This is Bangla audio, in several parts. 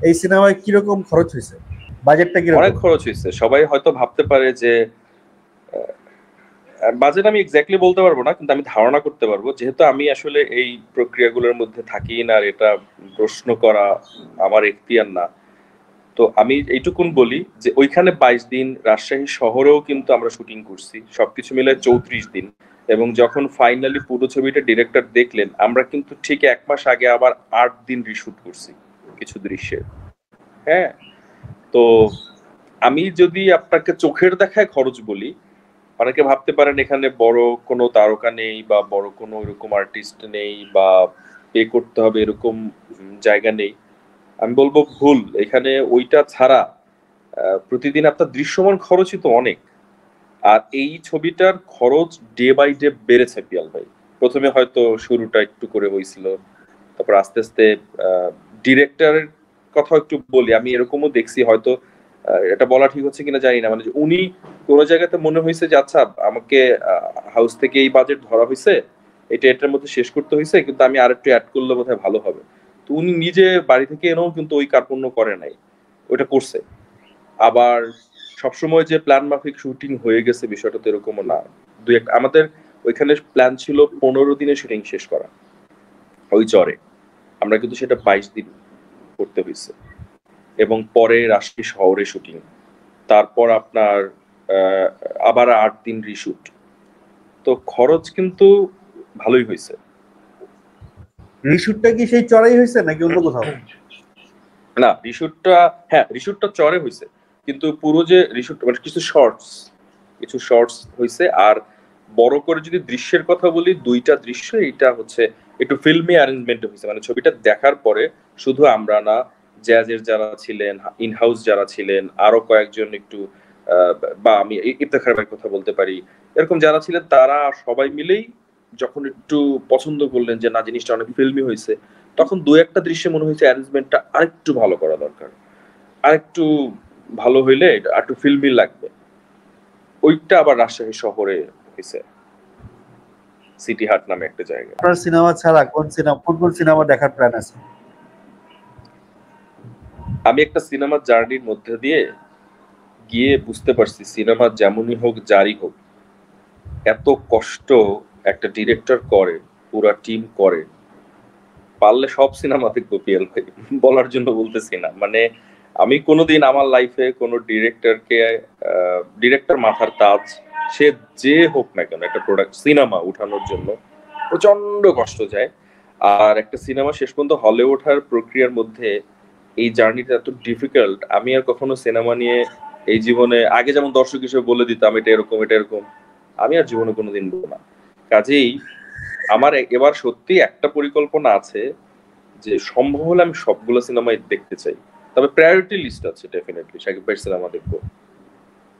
এই সিনেমায় কিরকম খরচ হয়েছে, বাজেটটা কিরকম? অনেক খরচ হয়েছে। সবাই হয়তো ভাবতে পারে যে বাজেট আমি এক্স্যাক্টলি বলতে পারবো না, কিন্তু আমি ধারণা করতে পারবো, যেহেতু আমি আসলে এই প্রক্রিয়াগুলোর মধ্যে থাকি না, আর এটা প্রশ্ন করা আমার এখতিয়ার না। তো আমি এইটুকুন বলি যে ওইখানে 22 দিন, রাজশাহী শহরেও কিন্তু আমরা শুটিং করছি, সবকিছু মিলে 34 দিন। এবং যখন ফাইনালি পুরো ছবিটা ডিরেক্টর দেখলেন, আমরা কিন্তু ঠিক 1 মাস আগে আবার 8 দিন রিশুট করছি কিছু দৃশ্যের। হ্যাঁ, তো আমি যদি আপনাকে চোখের দেখায় খরচ বলি, অনেকে ভাবতে পারেন এখানে বড় কোনো তারকা নেই বা বড় কোনো এরকম আর্টিস্ট নেই বা পে করতে হবে এরকম জায়গা নেই। আমি বলবো ভুল। এখানে ওইটা ছাড়া প্রতিদিন আপনার দৃশ্যমান খরচই তো অনেক। আর এই ছবিটার খরচ ডে বাই ডে বেড়েছে পিয়াল ভাই। প্রথমে হয়তো শুরুটা একটু করে হয়েছিল, তারপর আস্তে আস্তে ডিরেক্টরের কথা একটু বলি। আমি এরকমও দেখছি, হয়তো এটা বলা ঠিক হচ্ছে কিনা জানি না, মানে উনি কোন জায়গাতে মনে হয়েছে যে আচ্ছা আমাকে হাউস থেকে এই বাজেট ধরা হয়েছে, এটা এটার মধ্যে শেষ করতে হয়েছে, কিন্তু আমি আর একটু অ্যাড করলে বোধহয় ভালো হবে। তো উনি নিজে বাড়ি থেকে এনেও কিন্তু ওই কার্পণ্য করে নাই, ওইটা করছে। আবার সবসময় যে প্ল্যান মাফিক শুটিং হয়ে গেছে বিষয়টা তো এরকমও না। দুই একটা আমাদের ওইখানে প্ল্যান ছিল 15 দিনে শুটিং শেষ করা ওই চরে, আমরা কিন্তু সেটা 22 দিন করতে হয়েছে। এবং পরে রাজশাহী শহরে শুটিং, তারপর আপনার আবার 8 দিন রিশুট। তো খরচ কিন্তু ভালোই হয়েছে। রিশুটটা কি সেই চড়াই হয়েছে নাকি অন্য কোথাও? না, রিশুটটা চরে হয়েছে, কিন্তু পুরো যে রিশুট মানে কিছু শর্টস হয়েছে। আর বড় করে যদি দৃশ্যের কথা বলি, 2টা দৃশ্য, এটা হচ্ছে একটু ফিল্মি অ্যারেঞ্জমেন্ট হয়েছে, মানে ছবিটা দেখার পরে শুধু আমরা না, জ্যাজের যারা ছিলেন, ইন হাউস যারা ছিলেন, আরো কয়েকজন একটু বা আমি ইফতেখার ভাইয়ের কথা বলতে পারি, এরকম যারা ছিলেন তারা সবাই মিলেই যখন একটু পছন্দ করলেন যে না জিনিসটা অনেক ফিল্মি হয়েছে, তখন 2-1টা দৃশ্যে মনে হয়েছে অ্যারেঞ্জমেন্টটা আরেকটু ভালো করা দরকার, আরেকটু ভালো হইলে একটু ফিল্মি লাগবে। ওইটা আবার রাজশাহী শহরে হয়েছে, সিটি হাট নামে একটা জায়গা। আপনার সিনেমা ছাড়া কোন কোন সিনেমা দেখার প্ল্যান আছে? আমি একটা সিনেমার জার্নির মধ্যে দিয়ে গিয়ে বুঝতে পারছি, সিনেমা যেমনই হোক যারই হোক, এত কষ্ট একটা ডিরেক্টর করে, পুরা টিম করে, পারলে সব সিনেমা দেখবো পিএল ভাই। বলার জন্য বলতেছি না, মানে আমি কোনোদিন আমার লাইফে কোনো ডিরেক্টর মাথার তাজ, সে যে হোক না কেন, একটা প্রোডাক্ট সিনেমা উঠানোর জন্য প্রচন্ড কষ্ট যায়। আর একটা সিনেমা শেষ পর্যন্ত হলে ওঠার প্রক্রিয়ার মধ্যে এই জার্নিটা এত ডিফিকাল্ট, আমি আর কখনো সিনেমা নিয়ে এই জীবনে, আগে যেমন দর্শক হিসেবে বলে দিতাম এটা এরকম এটা এরকম, আমি আর জীবনে কোনোদিন বলবো না। কাজেই আমার এবার সত্যি একটা পরিকল্পনা আছে যে সম্ভব হলে আমি সবগুলো সিনেমাই দেখতে চাই। তবে প্রায়োরিটি লিস্ট আছে, ডেফিনেটলি শাকিব ভাইয়ের সিনেমা দেখবো,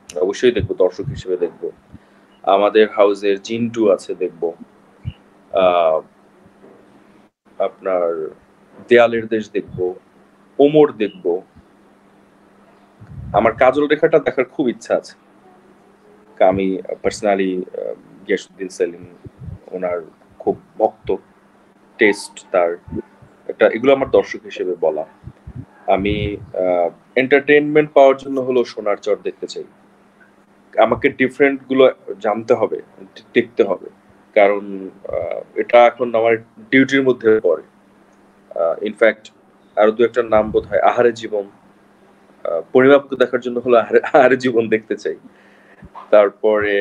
অবশ্যই দেখবো, দর্শক হিসেবে দেখবো। আমাদের হাউসের জিন্টু আছে দেখবো, আপনার দেয়ালের দেশ দেখবো, ওমর দেখবো। আমার কাজল রেখাটা দেখার খুব ইচ্ছা আছে। আমি পার্সোনালি গিয়াসউদ্দিন সেলিম ওনার খুব ভক্ত, টেস্ট তার একটা, এগুলো আমার দর্শক হিসেবে বলা। আমি এন্টারটেইনমেন্ট পাওয়ার জন্য হলো সোনার চর দেখতে চাই। আমাকে ডিফারেন্ট গুলো জানতে হবে, দেখতে হবে, কারণ এটা এখন আমার ডিউটির মধ্যে পড়ে। ইনফ্যাক্ট আরো 2-1টার নাম বোধ হয় আহারে জীবন, পরিমাপকে দেখার জন্য হলো আহারে জীবন দেখতে চাই। তারপরে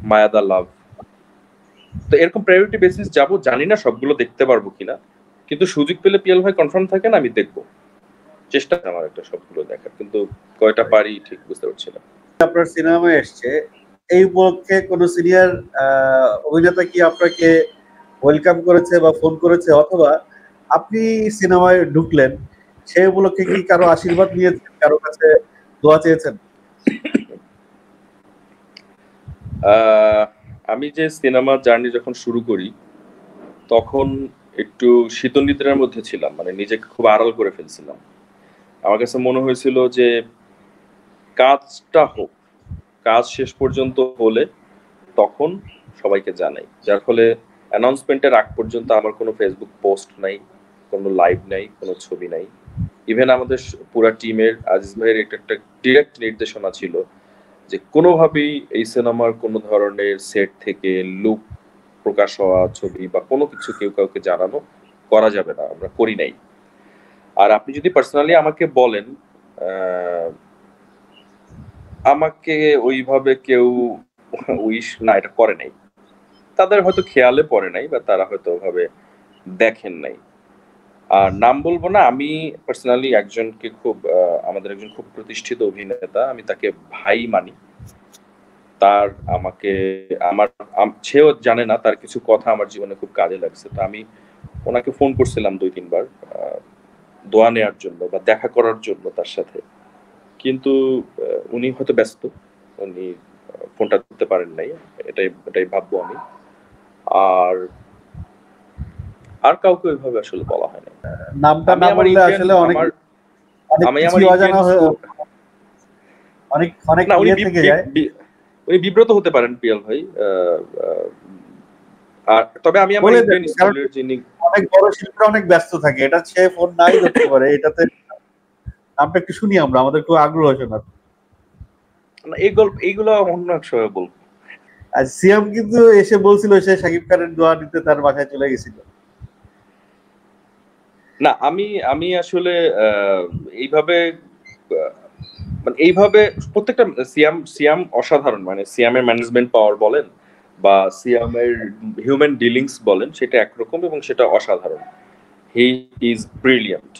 মায়াদা লাভ। তো এরকম প্রায়োরিটি বেসিস যাবো, জানি না সবগুলো দেখতে পারবো কিনা, কিন্তু সুযোগ পেলে পিয়াল ভাই কনফার্ম থাকেন আমি দেখবো, চেষ্টা আমার একটা সবগুলো দেখার, কিন্তু কয়টা পারি ঠিক বুঝতে পারছি না। আপনার সিনেমায় এসছে, এই উপলক্ষে কোন সিনিয়র অভিনেতা কি আপনাকে ওয়েলকাম করেছে বা ফোন করেছে, অথবা আপনি সিনেমায় ঢুকলেন সেই উপলক্ষে কি কারো আশীর্বাদ নিয়েছেন, কারো কাছে দোয়া চেয়েছেন? আমি যে সিনেমা জার্নি যখন শুরু করি তখন একটু শীতনিদ্রার মধ্যে ছিলাম, মানে নিজেকে খুব আড়াল করে ফেলছিলাম। আমার কাছে মনে হয়েছিল যে কাজটা হোক, কাজ শেষ পর্যন্ত হলে তখন সবাইকে জানাই। যার ফলে অ্যানাউন্সমেন্টের আগ পর্যন্ত আমার কোনো ফেসবুক পোস্ট নাই, কোনো লাইভ নাই, কোনো ছবি নাই। ইভেন আমাদের পুরা টিমের আজিজ ভাইয়ের একটা ডিরেক্ট নির্দেশনা ছিল যে কোনোভাবেই এই সিনেমার কোনো ধরনের সেট থেকে লুক প্রকাশ হওয়া ছবি বা কোনো কিছু কেউ কাউকে জানানো করা যাবে না, আমরা করি নাই। আর আপনি যদি পার্সোনালি আমাকে বলেন, আমাকে ওইভাবে কেউ উইশ না এটা করে নাই, তাদের হয়তো খেয়ালে পড়ে নাই বা তারা হয়তো ওভাবে দেখেন নাই। আর নাম বলবো না, আমি পার্সোনালি একজনকে খুব আমাদের একজন খুব প্রতিষ্ঠিত অভিনেতা, আমি তাকে ভাই মানি। তার আমাকে আমার সেও জানে না, তার কিছু কথা আমার জীবনে খুব কাজে লাগছে। তো আমি ওনাকে ফোন করছিলাম 2-3 বার দোয়া নেওয়ার জন্য বা দেখা করার জন্য তার সাথে, কিন্তু উনি হয়তো ব্যস্ত, উনি ফোনটা ধরতে পারেন নাই, এটাই ভাববো আমি। আর আর কাউকে ওইভাবে আসলে বলা হয় না। নামটা না বললে আসলে অনেক আমি আমার অনেক ইয়ে থেকে যায়। উনি বিব্রত হতে পারেন পিয়াল ভাই। আর তবে আমি আমার ইন্ডিয়ান স্কুলের যিনি অনেক বড় শিল্পীরা অনেক ব্যস্ত থাকে, এটা সে ফোন নাই ধরতে পারে। এটাতে নামটা একটু শুনি আমরা, আমাদের খুব আগ্রহ শোনার। এইগুলো অন্য এক সময় বলবো। আর সিয়াম কিন্তু এসে বলছিল সে শাকিব খানের দোয়া নিতে তার বাসায় চলে গেছিল। না, আমি আসলে এইভাবে মানে এইভাবে প্রত্যেকটা সিয়াম অসাধারণ, মানে সিয়ামের ম্যানেজমেন্ট পাওয়ার বলেন বা সিয়ামের হিউম্যান ডিলিংস বলেন, সেটা একরকম এবং সেটা অসাধারণ। He is brilliant.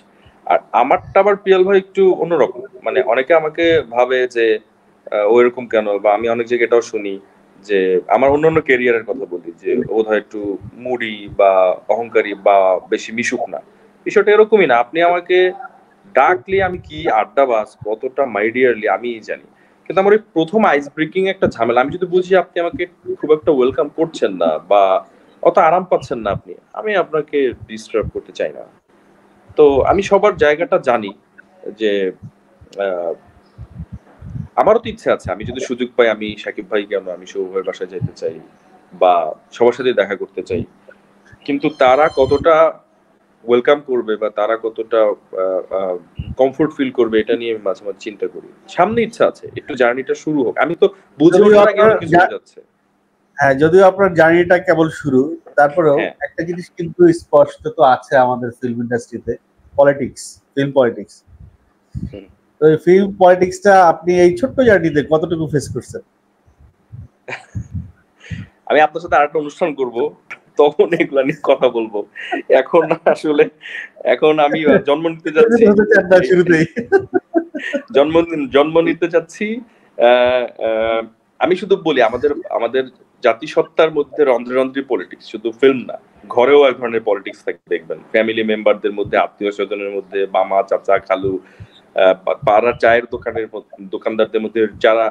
আর আমারটা আবার পিয়াল ভাই একটু অন্যরকম, মানে অনেকে আমাকে ভাবে যে ওইরকম কেন, বা আমি অনেক জায়গায় এটাও শুনি যে আমার অন্যান্য ক্যারিয়ারের কথা বলি যে বোধহয় একটু মুডি বা অহংকারী বা বেশি মিশুক না। বিষয়টা এরকমই না। আপনি আমাকে ডাকলে আমি কি আড্ডাবাজ কতটা মাইডিয়ারলি আমি জানি, কিন্তু আমার ওই প্রথম আইস ব্রেকিং একটা ঝামেলা। আমি যদি বুঝি আপনি আমাকে খুব একটা ওয়েলকাম করছেন না বা অত আরাম পাচ্ছেন না আপনি, আমি আপনাকে ডিস্টার্ব করতে চাই না। তো আমি সবার জায়গাটা জানি যে আমারও তো ইচ্ছে আছে, আমি যদি সুযোগ পাই আমি সাকিব ভাই কেন আমি সৌভাইয়ের বাসায় যেতে চাই বা সবার সাথে দেখা করতে চাই, কিন্তু তারা কতটা ওয়েলকাম করবে বা তারা কতটা কমফোর্ট ফিল করবে এটা নিয়ে আমি মাঝে মাঝে চিন্তা করি। সামনে ইচ্ছা আছে একটু জার্নিটা শুরু হোক, আমি তো বুঝে ওঠার আগে অনেক কিছু হয়ে যাচ্ছে। হ্যাঁ, যদিও আপনার জার্নিটা কেবল শুরু, তারপরেও একটা জিনিস কিন্তু স্পষ্ট তো আছে আমাদের ফিল্ম ইন্ডাস্ট্রিতে, পলিটিক্স, ফিল্ম পলিটিক্স। তো এই ফিল্ম পলিটিক্সটা আপনি এই ছোট্ট জার্নিতে কতটুকু ফেস করছেন? আমি আপনার সাথে আরেকটা অনুষ্ঠান করব, তখন এগুলা নিয়ে কথা বলবো। এখন আসলে এখন আমি জন্ম নিতে যাচ্ছি, জন্ম নিতে যাচ্ছি। আমি শুধু বলি আমাদের জাতিসত্তার মধ্যে রন্ধ্রে রন্ধ্রে পলিটিক্স, শুধু ফিল্ম না, ঘরেও এক ধরনের পলিটিক্স থাকে দেখবেন। ফ্যামিলি মেম্বারদের মধ্যে, আত্মীয় স্বজনের মধ্যে, মামা চাচা খালু, পাড়ার চায়ের দোকানদারদের মধ্যে, যারা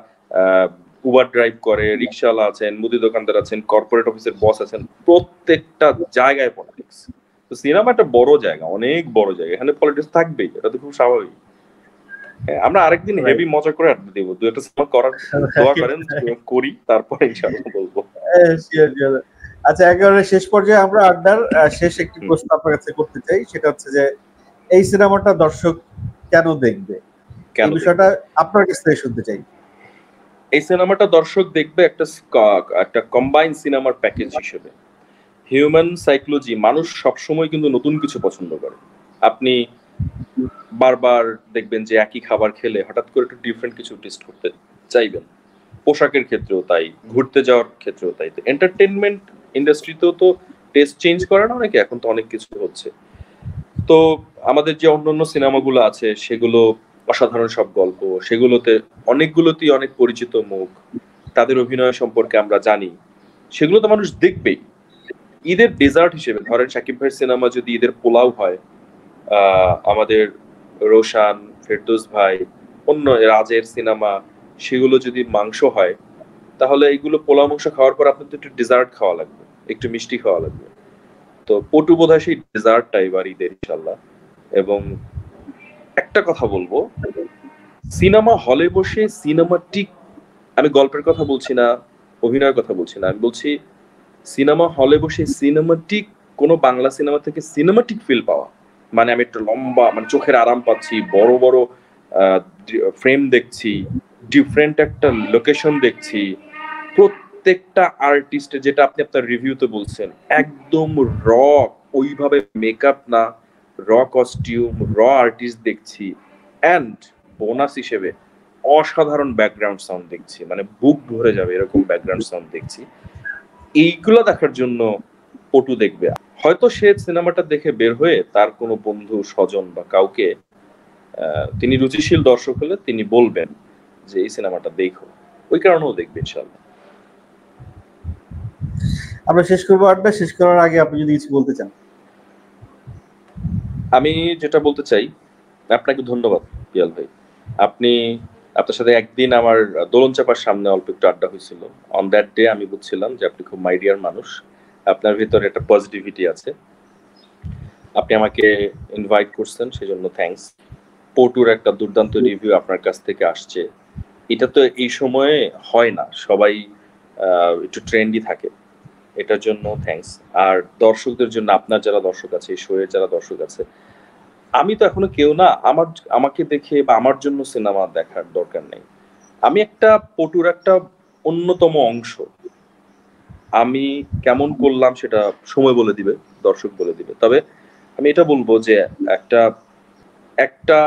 উবার ড্রাইভ করে, রিক্সাওয়ালা আছেন, মুদি দোকানদার আছেন, কর্পোরেট অফিসের বস আছেন, প্রত্যেকটা জায়গায় পলিটিক্স। তো সিনেমা একটা বড় জায়গা, অনেক বড় জায়গা, এখানে পলিটিক্স থাকবেই, এটা তো খুব স্বাভাবিক। আমরা আরেকদিন হেভি মজা করে আড্ডা দিব, দু একটা সিনেমা করার দোয়া করেন করি, তারপরে ইনশাআল্লাহ বলবো। আচ্ছা, একেবারে শেষ পর্যায়ে আমরা আড্ডার শেষ একটি প্রশ্ন আপনার কাছে করতে চাই, সেটা হচ্ছে যে এই সিনেমাটা দর্শক কেন দেখবে, এই বিষয়টা আপনার কাছ থেকে শুনতে চাই। এই সিনেমাটা দর্শক দেখবে একটা কম্বাইন্ড সিনেমার প্যাকেজ হিসেবে। হিউম্যান সাইকোলজি, মানুষ সবসময় কিন্তু নতুন কিছু পছন্দ করে। আপনি বারবার দেখবেন যে একই খাবার খেলে হঠাৎ করে একটু ডিফারেন্ট কিছু টেস্ট করতে চাইবেন। পোশাকের ক্ষেত্রেও তাই, ঘুরতে যাওয়ার ক্ষেত্রেও তাই। তো এন্টারটেনমেন্ট ইন্ডাস্ট্রিতেও তো টেস্ট চেঞ্জ করে না অনেকে, এখন তো অনেক কিছু হচ্ছে। তো আমাদের যে অন্যান্য সিনেমাগুলো আছে সেগুলো অসাধারণ সব গল্প, সেগুলোতে অনেকগুলোতেই অনেক পরিচিত মুখ, তাদের অভিনয় সম্পর্কে আমরা জানি, সেগুলো তো মানুষ দেখবেই। ঈদের ডেজার্ট হিসেবে ধরেন শাকিব ভাইয়ের সিনেমা যদি ঈদের পোলাও হয়, আমাদের রোশান, ফেরদৌস ভাই, অন্য রাজের সিনেমা, সেগুলো যদি মাংস হয়, তাহলে এইগুলো পোলাও মাংস খাওয়ার পর আপনার তো একটু ডেজার্ট খাওয়া লাগবে, একটু মিষ্টি খাওয়া লাগবে। তো পটু বোধহয় সেই ডেজার্টটা এবার ঈদের ইনশাল্লাহ। এবং একটা কথা বলবো, সিনেমা হলে বসে সিনেমাটিক, আমি গল্পের কথা বলছি না, অভিনয়ের কথা বলছি না, আমি বলছি সিনেমা হলে বসে সিনেমাটিক, কোনো বাংলা সিনেমা থেকে সিনেমাটিক ফিল পাওয়া, মানে আমি একটা লম্বা মানে চোখের আরাম পাচ্ছি, বড় বড় ফ্রেম দেখছি, ডিফারেন্ট একটা লোকেশন দেখছি, প্রত্যেকটা আর্টিস্ট যেটা আপনি আপনার রিভিউতে বলছেন একদম র, ওইভাবে মেকআপ না, র কস্টিউম, র আর্টিস্ট দেখছি, অ্যান্ড বোনাস হিসেবে অসাধারণ ব্যাকগ্রাউন্ড সাউন্ড দেখছি, মানে বুক ভরে যাবে এরকম ব্যাকগ্রাউন্ড সাউন্ড দেখছি। এইগুলো দেখার জন্য পটু দেখবে। হয়তো সে সিনেমাটা দেখে বের হয়ে তার কোনো বন্ধু স্বজন বা কাউকে, তিনি রুচিশীল দর্শক হলে তিনি বলবেন যে এই সিনেমাটা দেখো, ওই কারণেও দেখবে ইনশাল্লাহ। আমরা শেষ করবো আড্ডা, শেষ করার আগে আপনি যদি কিছু বলতে চান। আমি যেটা বলতে চাই, আপনাকে ধন্যবাদ পিয়াল ভাই। আপনার সাথে একদিন আমার দোলন চাপার সামনে অল্প একটু আড্ডা হয়েছিল। অন দ্যাট ডে আমি বুঝছিলাম যে আপনি খুব মাইডিয়ার মানুষ, আপনার ভিতরে একটা পজিটিভিটি আছে। আপনি আমাকে ইনভাইট করছেন, সেজন্য থ্যাঙ্কস। পটুর একটা দুর্দান্ত রিভিউ আপনার কাছ থেকে আসছে, এটা তো এই সময়ে হয় না, সবাই একটু ট্রেন্ডি থাকে, এটার জন্য থ্যাঙ্কস। আর দর্শকদের জন্য, আপনার যারা দর্শক আছে, এই শোয়ের যারা দর্শক আছে, আমি তো এখনো কেউ না, আমাকে দেখে বা আমার জন্য সিনেমা দেখার দরকার নেই। আমি একটা পটুর একটা অন্যতম অংশ। আমি কেমন করলাম সেটা সময় বলে দিবে, দর্শক বলে দিবে। তবে আমি এটা বলবো যে একটা একটা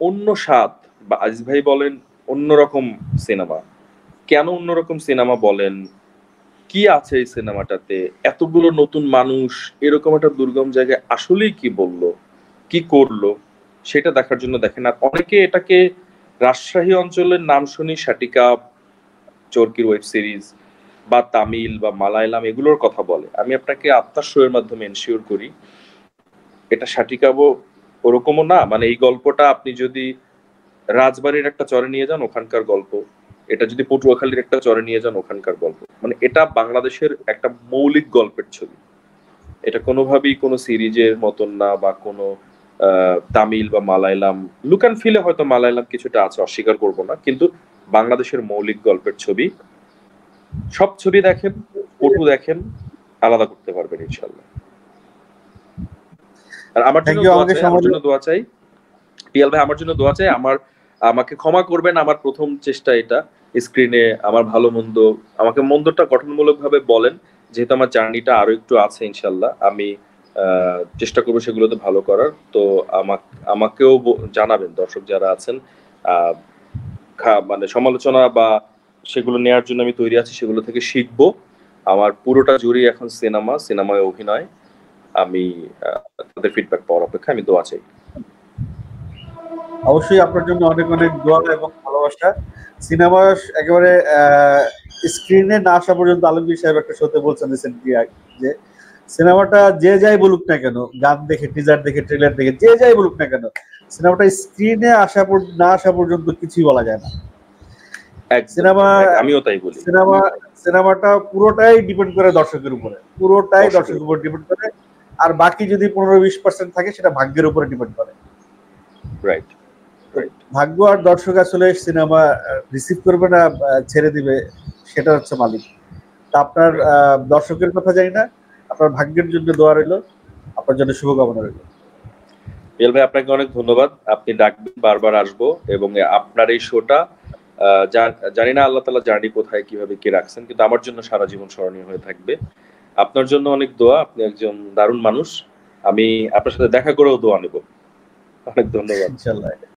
অন্য স্বাদ, বা আজিজ ভাই বলেন অন্যরকম সিনেমা। কেন অন্যরকম সিনেমা বলেন, কি আছে এই সিনেমাটাতে, এতগুলো নতুন মানুষ এরকম একটা দুর্গম জায়গায় আসলেই কি বললো, কি করলো, সেটা দেখার জন্য দেখেন। আর অনেকে এটাকে রাজশাহী অঞ্চলের নাম শুনি শাটিকা, চরকির ওয়েব সিরিজ বা তামিল বা মালায়ালাম এগুলোর কথা বলে। আমি আপনাকে আপনার শো এর মাধ্যমে এনশিওর করি এটা শাটিকাবো ওরকমও না। মানে এই গল্পটা আপনি যদি রাজবাড়ির একটা চরে নিয়ে যান, ওখানকার গল্প। এটা যদি পটুয়াখালীর একটা চরে নিয়ে যান, ওখানকার গল্প। মানে এটা বাংলাদেশের একটা মৌলিক গল্পের ছবি। এটা কোনোভাবেই কোনো সিরিজের মতন না, বা কোনো তামিল বা মালায়ালাম। লুক অ্যান্ড ফিলে হয়তো মালায়ালাম কিছুটা আছে, অস্বীকার করবো না, কিন্তু বাংলাদেশের মৌলিক গল্পের ছবি। সব ছবি দেখেন, পটু দেখেন, আলাদা করতে পারবেন ইনশাল্লাহ। আর আমার জন্য দোয়া চাই পিয়াল ভাই, আমার জন্য দোয়া চাই। আমাকে ক্ষমা করবেন, আমার প্রথম চেষ্টা এটা। স্ক্রিনে আমার ভালো মন্দ, আমাকে মন্দটা গঠনমূলক ভাবে বলেন, যেহেতু আমার জার্নিটা আরো একটু আছে ইনশাল্লাহ। আমি চেষ্টা করবো সেগুলোতে ভালো করার। তো আমাকেও জানাবেন, দর্শক যারা আছেন, মানে সমালোচনা বা সেগুলো নেওয়ার জন্য আমি তৈরি আছি, সেগুলো থেকে শিখবো। আমার পুরোটা জুড়ি এখন সিনেমায় অভিনয়। আমি তাদের ফিডব্যাক পাওয়ার অপেক্ষা, আমি দোয়া চাই। অবশ্যই আপনার জন্য অনেক অনেক দোয়া এবং ভালোবাসা। সিনেমা একেবারে স্ক্রিনে না আসা পর্যন্ত আলমগীর সাহেব একটা শোতে বলছেন রিসেন্টলি যে সিনেমাটা যে যাই বলুক না কেন, গান দেখে, টিজার দেখে, ট্রেলার দেখে, যে যাই বলুক না কেন, সিনেমাটা স্ক্রিনে না আসা পর্যন্ত কিছুই বলা যায় না। আমিও তাই বলি। সিনেমাটা পুরোটাই ডিপেন্ড করে দর্শকের উপরে, পুরোটাই দর্শকের উপর ডিপেন্ড করে। আর বাকি যদি 15-20% থাকে সেটা ভাগ্যের উপরে ডিপেন্ড করে। রাইট, ভাগ্য আর দর্শক আসলে সিনেমা রিসিভ করবে না ছেড়ে দিবে, সেটা হচ্ছে মালিক। তা আপনার দর্শকের কথা জানি না, আপনার ভাগ্যের জন্য দোয়া রইল, আপনার জন্য শুভকামনা রইল। পিয়াল ভাই, আপনাকে অনেক ধন্যবাদ। আপনি ডাকবেন, বারবার আসবো। এবং আপনার এই শোটা, জানি না আল্লাহ তাআলা জার্নি কোথায় কিভাবে কি রাখছেন, কিন্তু আমার জন্য সারা জীবন স্মরণীয় হয়ে থাকবে। আপনার জন্য অনেক দোয়া, আপনি একজন দারুণ মানুষ। আমি আপনার সাথে দেখা করেও দোয়া নেব। অনেক ধন্যবাদ। ইনশাআল্লাহ।